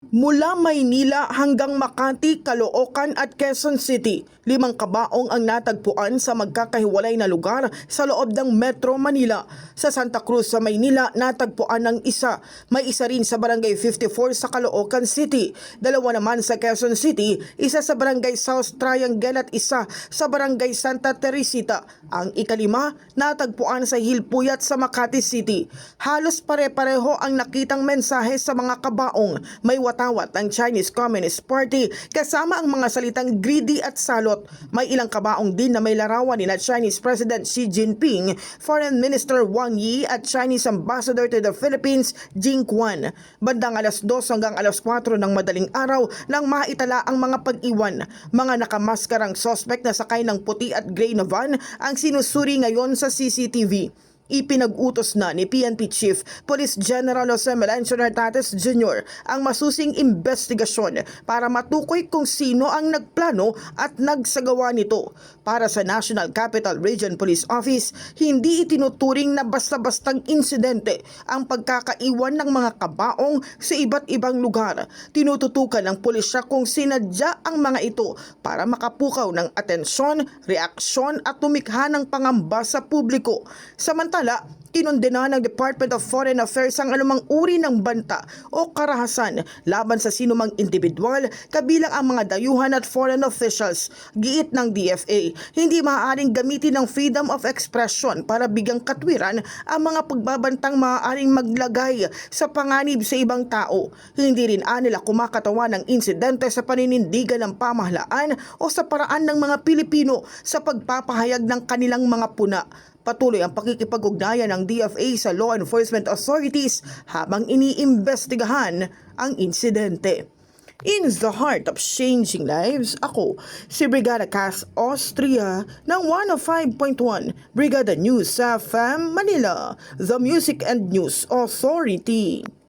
Mula Maynila hanggang Makati, Caloocan at Quezon City, 5 kabaong ang natagpuan sa magkakahiwalay na lugar sa loob ng Metro Manila. Sa Santa Cruz sa Maynila, natagpuan ng isa. May isa rin sa Barangay 54 sa Caloocan City. 2 naman sa Quezon City, isa sa Barangay South Triangle at isa sa Barangay Santa Teresita. Ang ikalima, natagpuan sa Hilpuyat sa Makati City. Halos pare-pareho ang nakitang mensahe sa mga kabaong. May watawat ang Chinese Communist Party kasama ang mga salitang greedy at salot. May ilang kabaong din na may larawan ni Chinese President Xi Jinping, Foreign Minister Wang Yi at Chinese Ambassador to the Philippines Jing Quan. Bandang alas 2 hanggang alas 4 ng madaling araw nang maitala ang mga pag-iwan. Mga nakamaskarang suspect na sakay ng puti at gray na van ang sinusuri ngayon sa CCTV. Ipinag-utos na ni PNP Chief Police General Jose Melencio Nartates Jr. ang masusing investigasyon para matukoy kung sino ang nagplano at nagsagawa nito. Para sa National Capital Region Police Office, hindi itinuturing na basta-bastang insidente ang pagkakaiwan ng mga kabaong sa iba't ibang lugar. Tinututukan ng pulisya kung sinadya ang mga ito para makapukaw ng atensyon, reaksyon at tumikha ng pangamba sa publiko. Samantala, kinondena ng Department of Foreign Affairs ang anumang uri ng banta o karahasan laban sa sinumang individual kabilang ang mga dayuhan at foreign officials. Giit ng DFA, hindi maaaring gamitin ng freedom of expression para bigyang katwiran ang mga pagbabantang maaaring maglagay sa panganib sa ibang tao. Hindi rin nila kumakatawan ng insidente sa paninindigan ng pamahalaan o sa paraan ng mga Pilipino sa pagpapahayag ng kanilang mga puna. Patuloy ang pakikipag-ugnayan ng DFA sa law enforcement authorities habang iniimbestigahan ang insidente. In the heart of changing lives, ako si Brigada Cass Austria ng 105.1 Brigada News FM Manila, the Music and News Authority.